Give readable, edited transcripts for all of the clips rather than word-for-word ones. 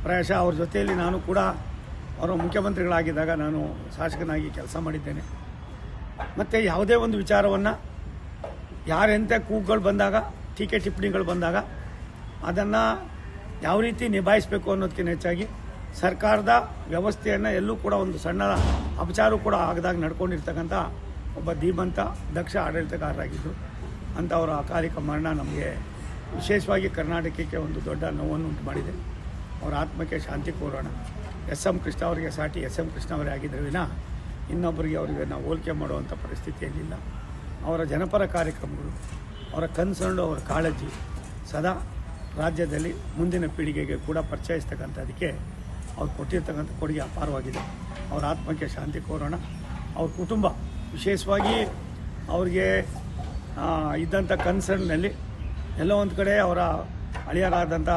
ಪ್ರಾಯಶಃ ಅವ್ರ ಜೊತೆಯಲ್ಲಿ ನಾನು ಕೂಡ ಅವರ ಮುಖ್ಯಮಂತ್ರಿಗಳಾಗಿದ್ದಾಗ ನಾನು ಶಾಸಕನಾಗಿ ಕೆಲಸ ಮಾಡಿದ್ದೇನೆ. ಮತ್ತು ಯಾವುದೇ ಒಂದು ವಿಚಾರವನ್ನು ಯಾರೆಂಥ ಕೂಗುಗಳು ಬಂದಾಗ, ಟೀಕೆ ಟಿಪ್ಪಣಿಗಳು ಬಂದಾಗ ಅದನ್ನು ಯಾವ ರೀತಿ ನಿಭಾಯಿಸಬೇಕು ಅನ್ನೋದಕ್ಕಿಂತ ಹೆಚ್ಚಾಗಿ ಸರ್ಕಾರದ ವ್ಯವಸ್ಥೆಯನ್ನು ಎಲ್ಲೂ ಕೂಡ ಒಂದು ಸಣ್ಣ ಅಪಚಾರ ಕೂಡ ಆಗದಾಗ ನಡ್ಕೊಂಡಿರ್ತಕ್ಕಂಥ ಒಬ್ಬ ಧೀಮಂತ ದಕ್ಷ ಆಡಳಿತಗಾರರಾಗಿದ್ದರು. ಅಂಥವರ ಅಕಾಲಿಕ ಮರಣ ನಮಗೆ ವಿಶೇಷವಾಗಿ ಕರ್ನಾಟಕಕ್ಕೆ ಒಂದು ದೊಡ್ಡ ನೋವನ್ನು ಉಂಟು ಮಾಡಿದೆ. ಅವರ ಆತ್ಮಕ್ಕೆ ಶಾಂತಿ ಕೋರೋಣ. ಎಸ್.ಎಂ. ಕೃಷ್ಣ ಅವರಿಗೆ ಸಾಟಿ ಎಸ್.ಎಂ. ಕೃಷ್ಣ ಅವರೇ ಆಗಿದ್ದರೆ ವಿನ ಇನ್ನೊಬ್ಬರಿಗೆ ಅವರಿಗೆ ನಾವು ಹೋಲಿಕೆ ಮಾಡುವಂಥ ಪರಿಸ್ಥಿತಿಯಲ್ಲಿಲ್ಲ. ಅವರ ಜನಪರ ಕಾರ್ಯಕ್ರಮಗಳು, ಅವರ ಕನ್ಸರ್ನು, ಅವರ ಕಾಳಜಿ ಸದಾ ರಾಜ್ಯದಲ್ಲಿ ಮುಂದಿನ ಪೀಳಿಗೆಗೆ ಕೂಡ ಪರಿಚಯಿಸ್ತಕ್ಕಂಥದ್ದಕ್ಕೆ ಅವ್ರು ಕೊಟ್ಟಿರ್ತಕ್ಕಂಥ ಕೊಡುಗೆ ಅಪಾರವಾಗಿದೆ. ಅವರ ಆತ್ಮಕ್ಕೆ ಶಾಂತಿ ಕೋರೋಣ. ಅವ್ರ ಕುಟುಂಬ ವಿಶೇಷವಾಗಿ ಅವ್ರಿಗೆ ಇದ್ದಂಥ ಕನ್ಸರ್ನ್ನಲ್ಲಿ ಎಲ್ಲೋ ಒಂದು ಕಡೆ ಅವರ ಅಳಿಯರಾದಂಥ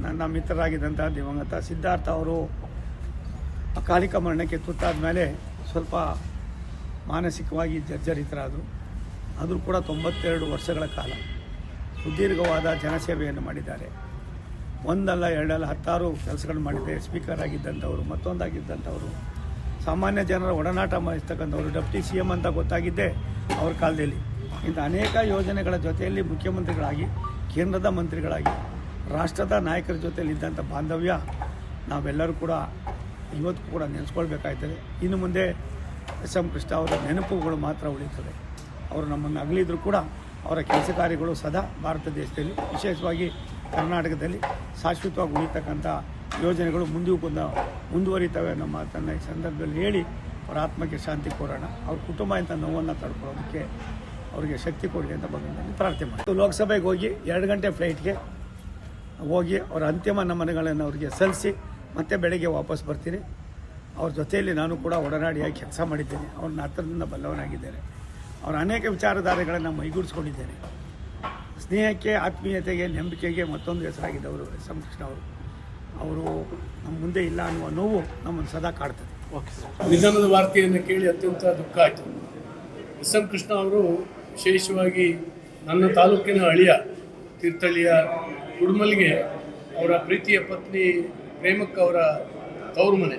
ನನ್ನ ಮಿತ್ರರಾಗಿದ್ದಂಥ ದಿವಂಗತ ಸಿದ್ಧಾರ್ಥ ಅವರು ಅಕಾಲಿಕ ಮರಣಕ್ಕೆ ತುತ್ತಾದ ಮೇಲೆ ಸ್ವಲ್ಪ ಮಾನಸಿಕವಾಗಿ ಜರ್ಜರಿತರಾದರು. ಆದರೂ ಕೂಡ 92 ವರ್ಷಗಳ ಕಾಲ ಸುದೀರ್ಘವಾದ ಜನಸೇವೆಯನ್ನು ಮಾಡಿದ್ದಾರೆ. ಒಂದಲ್ಲ ಎರಡಲ್ಲ 10 ಕೆಲಸಗಳು ಮಾಡಿದ್ದಾರೆ. ಸ್ಪೀಕರ್ ಆಗಿದ್ದಂಥವರು, ಮತ್ತೊಂದಾಗಿದ್ದಂಥವರು, ಸಾಮಾನ್ಯ ಜನರ ಒಡನಾಟ ಮಾಡಿಸ್ತಕ್ಕಂಥವ್ರು, ಡೆಪ್ಟಿ CM ಅಂತ ಗೊತ್ತಾಗಿದ್ದೇ ಅವ್ರ ಕಾಲದಲ್ಲಿ. ಇಂಥ ಅನೇಕ ಯೋಜನೆಗಳ ಜೊತೆಯಲ್ಲಿ ಮುಖ್ಯಮಂತ್ರಿಗಳಾಗಿ, ಕೇಂದ್ರದ ಮಂತ್ರಿಗಳಾಗಿ, ರಾಷ್ಟ್ರದ ನಾಯಕರ ಜೊತೆಯಲ್ಲಿ ಇದ್ದಂಥ ಬಾಂಧವ್ಯ ನಾವೆಲ್ಲರೂ ಕೂಡ ಇವತ್ತು ಕೂಡ ನೆನೆಸ್ಕೊಳ್ಬೇಕಾಗ್ತದೆ. ಇನ್ನು ಮುಂದೆ ಎಸ್.ಎಂ. ಕೃಷ್ಣ ಅವರ ನೆನಪುಗಳು ಮಾತ್ರ ಉಳಿತದೆ. ಅವರು ನಮ್ಮನ್ನು ಅಗಲಿದ್ರು ಕೂಡ ಅವರ ಕೆಲಸ ಕಾರ್ಯಗಳು ಸದಾ ಭಾರತ ದೇಶದಲ್ಲಿ, ವಿಶೇಷವಾಗಿ ಕರ್ನಾಟಕದಲ್ಲಿ ಶಾಶ್ವತವಾಗಿ ಉಳಿತಕ್ಕಂಥ ಯೋಜನೆಗಳು ಮುಂದುವರಿತವೆ ಅನ್ನೋ ಮಾತನ್ನು ಈ ಸಂದರ್ಭದಲ್ಲಿ ಹೇಳಿ ಅವರ ಆತ್ಮಕ್ಕೆ ಶಾಂತಿ ಕೋರೋಣ. ಅವ್ರ ಕುಟುಂಬ ಇಂಥ ನೋವನ್ನು ತಡ್ಕೊಳ್ಳೋದಕ್ಕೆ ಅವರಿಗೆ ಶಕ್ತಿ ಕೊಡಲಿ ಅಂತ ಭಗವಂತನಲ್ಲಿ ಪ್ರಾರ್ಥನೆ ಮಾಡಿ ಲೋಕಸಭೆಗೆ ಹೋಗಿ 2 ಗಂಟೆ ಫ್ಲೈಟ್ಗೆ ಹೋಗಿ ಅವರ ಅಂತಿಮ ನಮನಗಳನ್ನು ಅವರಿಗೆ ಸಲ್ಲಿಸಿ ಮತ್ತೆ ಬೆಳಗ್ಗೆ ವಾಪಸ್ ಬರ್ತೀನಿ. ಅವ್ರ ಜೊತೆಯಲ್ಲಿ ನಾನು ಕೂಡ ಒಡನಾಡಿಯಾಗಿ ಕೆಲಸ ಮಾಡಿದ್ದೇನೆ. ಅವ್ರನ್ನ ಹತ್ತಿರದಿಂದ ಬಲ್ಲವನಾಗಿದ್ದೇನೆ. ಅವರ ಅನೇಕ ವಿಚಾರಧಾರೆಗಳನ್ನು ಮೈಗೂಡಿಸ್ಕೊಂಡಿದ್ದೇನೆ. ಸ್ನೇಹಕ್ಕೆ, ಆತ್ಮೀಯತೆಗೆ, ನಂಬಿಕೆಗೆ ಮತ್ತೊಂದು ಹೆಸರಾಗಿದ್ದವರು ಎಸ್.ಎಂ. ಕೃಷ್ಣ ಅವರು ನಮ್ಮ ಮುಂದೆ ಇಲ್ಲ ಅನ್ನುವ ನೋವು ನಮ್ಮನ್ನು ಸದಾ ಕಾಡ್ತದೆ. ನಿಧನದ ವಾರ್ತೆಯನ್ನು ಕೇಳಿ ಅತ್ಯಂತ ದುಃಖ ಆಯಿತು. ಎಸ್.ಎಂ. ಕೃಷ್ಣ ಅವರು ವಿಶೇಷವಾಗಿ ನನ್ನ ತಾಲೂಕಿನ ಅಳಿಯ, ತೀರ್ಥಹಳ್ಳಿಯ ಕುಡುಮಲ್ಗೆ ಅವರ ಪ್ರೀತಿಯ ಪತ್ನಿ ಪ್ರೇಮಕ್ಕ ಅವರ ತವರು ಮನೆ.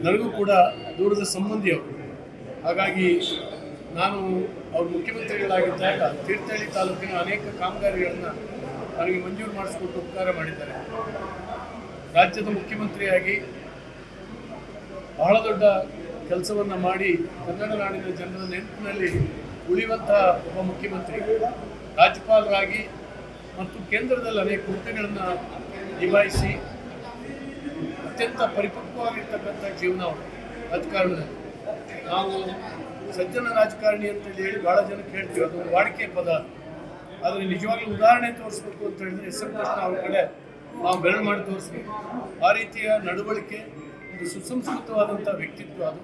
ನನಗೂ ಕೂಡ ದೂರದ ಸಂಬಂಧಿಯವರು. ಹಾಗಾಗಿ ನಾನು ಅವರು ಮುಖ್ಯಮಂತ್ರಿಗಳಾಗಿದ್ದಾಗ ತೀರ್ಥಹಳ್ಳಿ ತಾಲೂಕಿನ ಅನೇಕ ಕಾಮಗಾರಿಗಳನ್ನು ನನಗೆ ಮಂಜೂರು ಮಾಡಿಸ್ಕೊಟ್ಟು ಉಪಕಾರ ಮಾಡಿದ್ದಾರೆ. ರಾಜ್ಯದ ಮುಖ್ಯಮಂತ್ರಿಯಾಗಿ ಬಹಳ ದೊಡ್ಡ ಕೆಲಸವನ್ನು ಮಾಡಿ ಕನ್ನಡ ನಾಡಿನ ಜನರ ನೆನಪಿನಲ್ಲಿ ಉಳಿಯುವಂಥ ಒಬ್ಬ ಮುಖ್ಯಮಂತ್ರಿ, ರಾಜ್ಯಪಾಲರಾಗಿ ಮತ್ತು ಕೇಂದ್ರದಲ್ಲಿ ಅನೇಕ ಹುದ್ದೆಗಳನ್ನು ನಿಭಾಯಿಸಿ ಅತ್ಯಂತ ಪರಿಪಕ್ವವಾಗಿರ್ತಕ್ಕಂಥ ಜೀವನ ಅವರು ರಾಜಕಾರಣದಲ್ಲಿ. ನಾವು ಸಜ್ಜನ ರಾಜಕಾರಣಿ ಅಂತೇಳಿ ಹೇಳಿ ಭಾಳ ಜನಕ್ಕೆ ಹೇಳ್ತೀವಿ, ಅದು ವಾಡಿಕೆ ಪದ. ಆದರೆ ನಿಜವಾಗ್ಲೂ ಉದಾಹರಣೆ ತೋರಿಸ್ಬೇಕು ಅಂತ ಹೇಳಿದ್ರೆ ಎಸ್.ಎಂ. ಕೃಷ್ಣ ಅವ್ರ ಕಡೆ ನಾವು ಬೆರಳು ಮಾಡಿ ತೋರಿಸ್ಬೇಕು. ಆ ರೀತಿಯ ನಡವಳಿಕೆ, ಒಂದು ಸುಸಂಸ್ಕೃತವಾದಂಥ ವ್ಯಕ್ತಿತ್ವ ಅದು.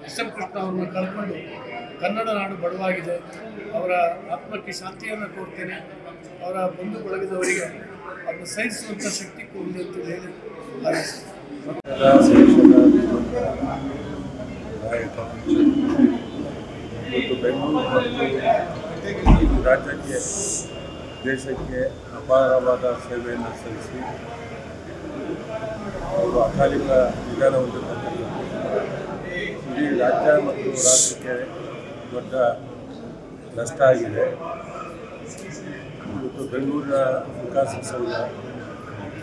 ಎಸ್.ಎಂ. ಕೃಷ್ಣ ಅವ್ರನ್ನ ಕಳ್ಕೊಂಡು ಕನ್ನಡ ನಾಡು ಬಡವಾಗಿದೆ. ಅವರ ಆತ್ಮಕ್ಕೆ ಶಾಂತಿಯನ್ನು ಕೋರ್ತೇನೆ. ಅವರ ಬಂಧು ಬಳಗದವರಿಗೆ ಅದನ್ನು ಸಹಿಸುವಂಥ ಶಕ್ತಿ ಕೊಡಲಿ ಅಂತ ಹೇಳಿ ಹಾರೈಸ್ತೀನಿ. ಇವತ್ತು ಬೆಂಗಳೂರು ಮತ್ತು ರಾಜ್ಯಕ್ಕೆ, ದೇಶಕ್ಕೆ ಅಪಾರವಾದ ಸೇವೆಯನ್ನು ಸಲ್ಲಿಸಿ ಅವರು ಅಕಾಲಿಕ ನಿಧನ ಹೊಂದಿರತಕ್ಕಂಥದ್ದು ಇಡೀ ರಾಜ್ಯ ಮತ್ತು ರಾಷ್ಟ್ರಕ್ಕೆ ದೊಡ್ಡ ನಷ್ಟ ಆಗಿದೆ. ಇವತ್ತು ಬೆಂಗಳೂರಿನ ವಿಕಾಸಸೌಧ,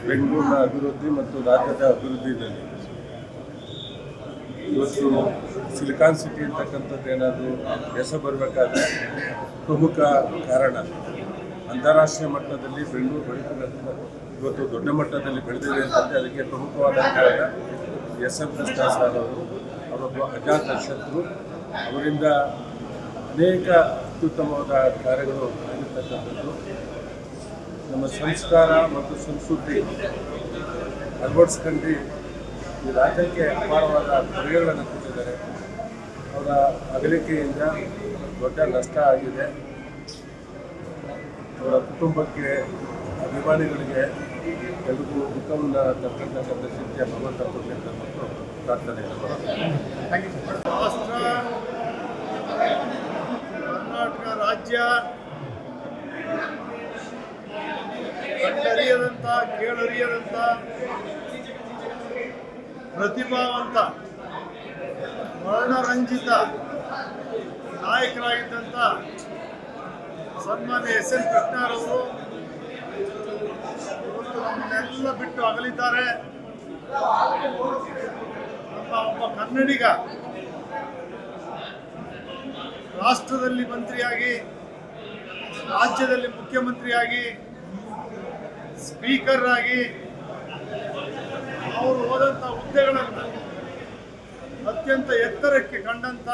ಬೆಂಗಳೂರಿನ ಅಭಿವೃದ್ಧಿ ಮತ್ತು ರಾಜ್ಯದ ಅಭಿವೃದ್ಧಿಯಲ್ಲಿ ಇವತ್ತು ಸಿಲಿಕಾನ್ ಸಿಟಿ ಅಂತಕ್ಕಂಥದ್ದು ಏನಾದರೂ ಹೆಸರು ಬರಬೇಕಾದ್ರೆ ಪ್ರಮುಖ ಕಾರಣ, ಅಂತಾರಾಷ್ಟ್ರೀಯ ಮಟ್ಟದಲ್ಲಿ ಬೆಂಗಳೂರು ಬೆಳೀತಕ್ಕಂಥ ಇವತ್ತು ದೊಡ್ಡ ಮಟ್ಟದಲ್ಲಿ ಬೆಳೆದಿದೆ ಅಂತಂದರೆ ಅದಕ್ಕೆ ಪ್ರಮುಖವಾದ ಕಾರಣ ಎಸ್.ಎಂ. ಕೃಷ್ಣ ಸರ್ ಅವರು. ಅವರೊಬ್ಬ ಅಜಾತ ಶತ್ರು. ಅವರಿಂದ ಅನೇಕ ಅತ್ಯುತ್ತಮವಾದ ಕಾರ್ಯಗಳು ಆಗಿರ್ತಕ್ಕಂಥದ್ದು. ನಮ್ಮ ಸಂಸ್ಕಾರ ಮತ್ತು ಸಂಸ್ಕೃತಿ ಅಳವಡಿಸ್ಕೊಂಡು ಈ ರಾಜ್ಯಕ್ಕೆ ಅಪಾರವಾದ ಕೊಡುಗೆಗಳನ್ನು ಕೊಟ್ಟಿದ್ದಾರೆ. ಅವರ ಅಗಲಿಕೆಯಿಂದ ದೊಡ್ಡ ನಷ್ಟ ಆಗಿದೆ. ಅವರ ಕುಟುಂಬಕ್ಕೆ, ಅಭಿಮಾನಿಗಳಿಗೆ ಎಲ್ಲರಿಗೂ ದುಃಖವನ್ನು ತಕ್ಕಂತಕ್ಕಂಥ ಶಕ್ತಿಯ ಭಗವಂತ ಕೊಡಲಿ ಅಂತ ಮತ್ತು ಪ್ರಾರ್ಥನೆ. ಕರ್ನಾಟಕ ರಾಜ್ಯ ಕಂಡರಿಯದಂಥ, ಕೇಳರಿಯದಂಥ ಪ್ರತಿಭಾವಂತ ವರ್ಣರಂಜಿತ ನಾಯಕರಾಗಿದ್ದಂಥ ಸನ್ಮಾನ್ಯ ಎಸ್ ಎನ್ ಕೃಷ್ಣರವರು ಇವತ್ತು ನಮ್ಮನ್ನೆಲ್ಲ ಬಿಟ್ಟು ಅಗಲಿದ್ದಾರೆ. ಒಬ್ಬ ಕನ್ನಡಿಗ ರಾಷ್ಟ್ರದಲ್ಲಿ ಮಂತ್ರಿಯಾಗಿ, ರಾಜ್ಯದಲ್ಲಿ ಮುಖ್ಯಮಂತ್ರಿಯಾಗಿ, ಸ್ಪೀಕರ್ ಆಗಿ ಅವರು ಹೋದಂಥ ಹುದ್ದೆಗಳನ್ನು ಅತ್ಯಂತ ಎತ್ತರಕ್ಕೆ ಕಂಡಂಥ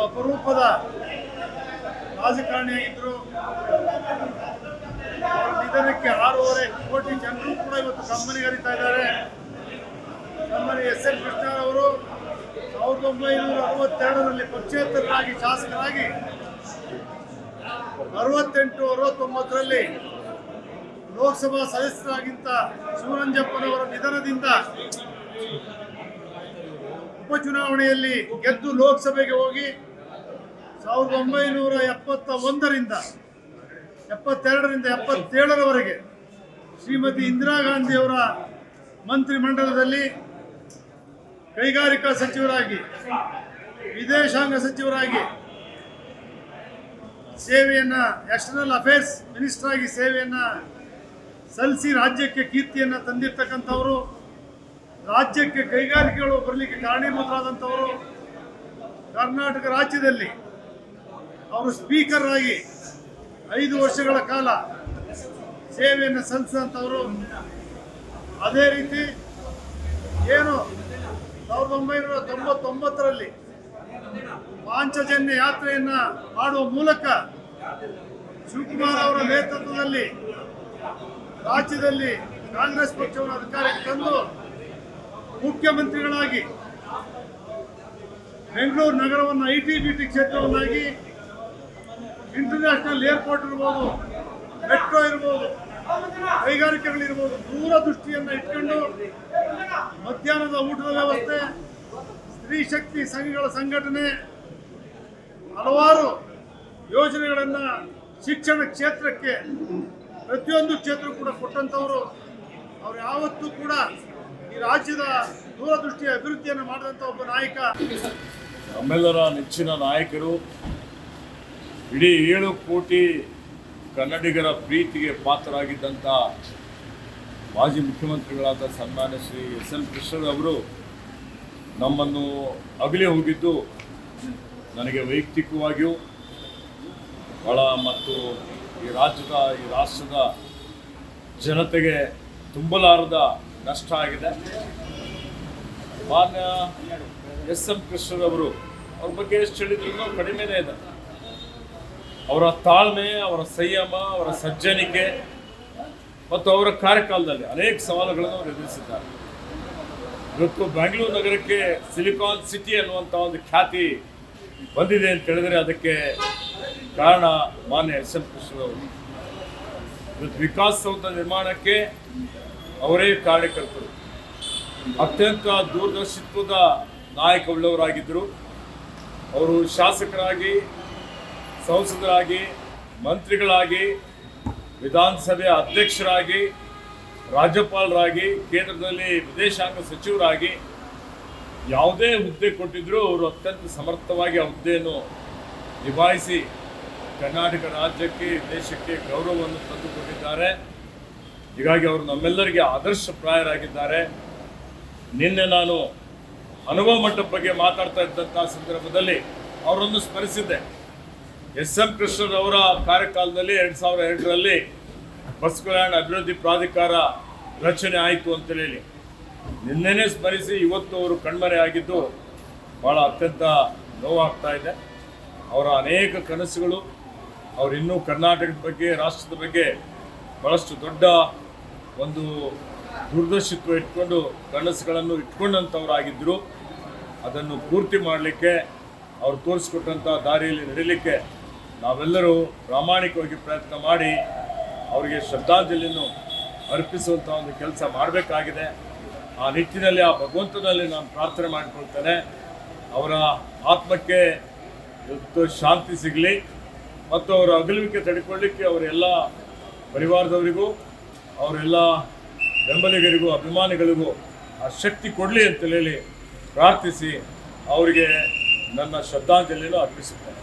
ಅಪರೂಪದ ರಾಜಕಾರಣಿಯಾಗಿದ್ದರು. ಅವರ ನಿಧನಕ್ಕೆ 6.5 ಕೋಟಿ ಜನರು ಕೂಡ ಇವತ್ತು ಕಂಬನಿಗರಿತಾ ಇದ್ದಾರೆ. ಸನ್ಮಾನ್ಯ ಎಸ್ ಎನ್ ಕೃಷ್ಣರವರು 1962ರಲ್ಲಿ ಪಕ್ಷೇತರರಾಗಿ ಶಾಸಕರಾಗಿ 68-69ರಲ್ಲಿ ಲೋಕಸಭಾ ಸದಸ್ಯರಾಗಿದ್ದ ಶಿವರಂಜಪ್ಪನವರ ನಿಧನದಿಂದ ಉಪಚುನಾವಣೆಯಲ್ಲಿ ಗೆದ್ದು ಲೋಕಸಭೆಗೆ ಹೋಗಿ 1971ರಿಂದ 72ರಿಂದ 77ರವರೆಗೆ ಶ್ರೀಮತಿ ಇಂದಿರಾ ಗಾಂಧಿಯವರ ಮಂತ್ರಿಮಂಡಲದಲ್ಲಿ ಕೈಗಾರಿಕಾ ಸಚಿವರಾಗಿ, ವಿದೇಶಾಂಗ ಸಚಿವರಾಗಿ ಸೇವೆಯನ್ನು, ಎಕ್ಸ್ಟರ್ನಲ್ ಅಫೇರ್ಸ್ ಮಿನಿಸ್ಟರ್ ಆಗಿ ಸೇವೆಯನ್ನು ಸಲ್ಲಿಸಿ ರಾಜ್ಯಕ್ಕೆ ಕೀರ್ತಿಯನ್ನು ತಂದಿರ್ತಕ್ಕಂಥವರು, ರಾಜ್ಯಕ್ಕೆ ಕೈಗಾರಿಕೆಗಳು ಬರಲಿಕ್ಕೆ ಕಾರಣೀಭೂತರಾದಂಥವರು. ಕರ್ನಾಟಕ ರಾಜ್ಯದಲ್ಲಿ ಅವರು ಸ್ಪೀಕರ್ ಆಗಿ 5 ವರ್ಷಗಳ ಕಾಲ ಸೇವೆಯನ್ನು ಸಲ್ಲಿಸಿದಂಥವರು. ಅದೇ ರೀತಿ ಏನು 1999ರಲ್ಲಿ ಪಾಂಚಜನ್ಯ ಯಾತ್ರೆಯನ್ನು ಮಾಡುವ ಮೂಲಕ ಶಿವಕುಮಾರ್ ಅವರ ನೇತೃತ್ವದಲ್ಲಿ ರಾಜ್ಯದಲ್ಲಿ ಕಾಂಗ್ರೆಸ್ ಪಕ್ಷವನ್ನು ಅಧಿಕಾರಕ್ಕೆ ತಂದು ಮುಖ್ಯಮಂತ್ರಿಗಳಾಗಿ ಬೆಂಗಳೂರು ನಗರವನ್ನು ITBT ಕ್ಷೇತ್ರವನ್ನಾಗಿ, ಇಂಟರ್ನ್ಯಾಷನಲ್ ಏರ್ಪೋರ್ಟ್ ಇರ್ಬೋದು, ಮೆಟ್ರೋ ಇರ್ಬೋದು, ಕೈಗಾರಿಕೆಗಳಿರ್ಬೋದು, ದೂರದೃಷ್ಟಿಯನ್ನು ಇಟ್ಕೊಂಡು ಮಧ್ಯಾಹ್ನದ ಊಟದ ವ್ಯವಸ್ಥೆ, ಸ್ತ್ರೀ ಶಕ್ತಿ ಸಂಘಗಳ ಸಂಘಟನೆ, ಹಲವಾರು ಯೋಜನೆಗಳನ್ನು ಶಿಕ್ಷಣ ಕ್ಷೇತ್ರಕ್ಕೆ, ಪ್ರತಿಯೊಂದು ಕ್ಷೇತ್ರ ಕೂಡ ಕೊಟ್ಟಂಥವರು. ಅವರು ಯಾವತ್ತೂ ಕೂಡ ಈ ರಾಜ್ಯದ ದೂರದೃಷ್ಟಿಯ ಅಭಿವೃದ್ಧಿಯನ್ನು ಮಾಡಿದಂಥ ಒಬ್ಬ ನಾಯಕ. ನಮ್ಮೆಲ್ಲರ ನೆಚ್ಚಿನ ನಾಯಕರು, ಇಡೀ 7 ಕೋಟಿ ಕನ್ನಡಿಗರ ಪ್ರೀತಿಗೆ ಪಾತ್ರರಾಗಿದ್ದಂಥ ಮಾಜಿ ಮುಖ್ಯಮಂತ್ರಿಗಳಾದ ಸನ್ಮಾನ್ಯ ಶ್ರೀ ಎಸ್ ಎನ್ ಕೃಷ್ಣರವರು ನಮ್ಮನ್ನು ಅಗಲಿ ಹೋಗಿದ್ದು ನನಗೆ ವೈಯಕ್ತಿಕವಾಗಿಯೂ ಬಹಳ ಮತ್ತು ಈ ರಾಷ್ಟ್ರದ ಜನತೆಗೆ ತುಂಬಲಾರದ ನಷ್ಟ ಆಗಿದೆ. ಮಾನ್ಯ ಎಸ್ ಎಂ ಕೃಷ್ಣರವರು ಅವ್ರ ಬಗ್ಗೆ ಎಷ್ಟು ಹೇಳಿದ್ರು ಕಡಿಮೆನೇ ಇದೆ. ಅವರ ತಾಳ್ಮೆ, ಅವರ ಸಂಯಮ, ಅವರ ಸಜ್ಜನಿಕೆ ಮತ್ತು ಅವರ ಕಾರ್ಯಕಾಲದಲ್ಲಿ ಅನೇಕ ಸವಾಲುಗಳನ್ನು ಅವರು ಎದುರಿಸಿದ್ದಾರೆ. ಇವತ್ತು ಬೆಂಗಳೂರು ನಗರಕ್ಕೆ ಸಿಲಿಕಾನ್ ಸಿಟಿ ಅನ್ನುವಂಥ ಒಂದು ಖ್ಯಾತಿ ಬಂದಿದೆ ಅಂತ ಹೇಳಿದರೆ ಅದಕ್ಕೆ ಕಾರಣ ಮಾನ್ಯ ಎಸ್ ಎಂ ಕೃಷ್ಣರವರು. ಇವತ್ತು ವಿಕಾಸಸೌಧ ನಿರ್ಮಾಣಕ್ಕೆ ಅವರೇ ಕಾರ್ಯಕರ್ತರು. ಅತ್ಯಂತ ದೂರದರ್ಶಿತ್ವದ ನಾಯಕ ಉಳ್ಳವರಾಗಿದ್ದರು. ಅವರು ಶಾಸಕರಾಗಿ, ಸಂಸದರಾಗಿ, ಮಂತ್ರಿಗಳಾಗಿ, ವಿಧಾನಸಭೆಯ ಅಧ್ಯಕ್ಷರಾಗಿ, ರಾಜ್ಯಪಾಲರಾಗಿ, ಕೇಂದ್ರದಲ್ಲಿ ವಿದೇಶಾಂಗ ಸಚಿವರಾಗಿ ಯಾವುದೇ ಹುದ್ದೆ ಕೊಟ್ಟಿದ್ದರೂ ಅವರು ಅತ್ಯಂತ ಸಮರ್ಥವಾಗಿ ಆ ಹುದ್ದೆಯನ್ನು ನಿಭಾಯಿಸಿ ಕರ್ನಾಟಕ ರಾಜ್ಯಕ್ಕೆ, ದೇಶಕ್ಕೆ ಗೌರವವನ್ನು ತಂದುಕೊಟ್ಟಿದ್ದಾರೆ. ಹೀಗಾಗಿ ಅವರು ನಮ್ಮೆಲ್ಲರಿಗೆ ಆದರ್ಶಪ್ರಾಯರಾಗಿದ್ದಾರೆ. ನಿನ್ನೆ ನಾನು ಅನುಭವ ಮಂಟಪ ಬಗ್ಗೆ ಮಾತಾಡ್ತಾ ಇದ್ದಂಥ ಸಂದರ್ಭದಲ್ಲಿ ಅವರನ್ನು ಸ್ಮರಿಸಿದ್ದೆ. ಎಸ್ ಎಂ ಕೃಷ್ಣರವರ ಕಾರ್ಯಕಾಲದಲ್ಲಿ 2002ರಲ್ಲಿ ಬಸ್ ಕಲ್ಯಾಣ ಅಭಿವೃದ್ಧಿ ಪ್ರಾಧಿಕಾರ ರಚನೆ ಆಯಿತು ಅಂತೇಳಿ ನಿನ್ನೆನೇ ಸ್ಮರಿಸಿ ಇವತ್ತು ಅವರು ಕಣ್ಮರೆಯಾಗಿದ್ದು ಭಾಳ ಅತ್ಯಂತ ನೋವಾಗ್ತಾ ಇದೆ. ಅವರ ಅನೇಕ ಕನಸುಗಳು, ಅವರು ಇನ್ನೂ ಕರ್ನಾಟಕದ ಬಗ್ಗೆ, ರಾಷ್ಟ್ರದ ಬಗ್ಗೆ ಭಾಳಷ್ಟು ದೊಡ್ಡ ಒಂದು ದೂರದರ್ಶಿತ್ವ ಇಟ್ಕೊಂಡು ಕನಸುಗಳನ್ನು ಇಟ್ಕೊಂಡಂಥವರಾಗಿದ್ದರು. ಅದನ್ನು ಪೂರ್ತಿ ಮಾಡಲಿಕ್ಕೆ ಅವರು ತೋರಿಸ್ಕೊಟ್ಟಂಥ ದಾರಿಯಲ್ಲಿ ನಡೀಲಿಕ್ಕೆ ನಾವೆಲ್ಲರೂ ಪ್ರಾಮಾಣಿಕವಾಗಿ ಪ್ರಯತ್ನ ಮಾಡಿ ಅವರಿಗೆ ಶ್ರದ್ಧಾಂಜಲಿಯನ್ನು ಅರ್ಪಿಸುವಂಥ ಒಂದು ಕೆಲಸ ಮಾಡಬೇಕಾಗಿದೆ. ಆ ನಿಟ್ಟಿನಲ್ಲಿ ಆ ಭಗವಂತನಲ್ಲಿ ನಾನು ಪ್ರಾರ್ಥನೆ ಮಾಡಿಕೊಳ್ತೇನೆ. ಅವರ ಆತ್ಮಕ್ಕೆ ಇವತ್ತು ಶಾಂತಿ ಸಿಗಲಿ ಮತ್ತು ಅವರ ಅಗಲುವಿಕೆ ತಡೆಕೊಳ್ಳಿಕ್ಕೆ ಅವರೆಲ್ಲ ಪರಿವಾರದವರಿಗೂ, ಅವರೆಲ್ಲ ಬೆಂಬಲಿಗರಿಗೂ, ಅಭಿಮಾನಿಗಳಿಗೂ ಆ ಶಕ್ತಿ ಕೊಡಲಿ ಅಂತೇಳಿ ಪ್ರಾರ್ಥಿಸಿ ಅವರಿಗೆ ನನ್ನ ಶ್ರದ್ಧಾಂಜಲಿಯನ್ನು ಅರ್ಪಿಸುತ್ತೇನೆ.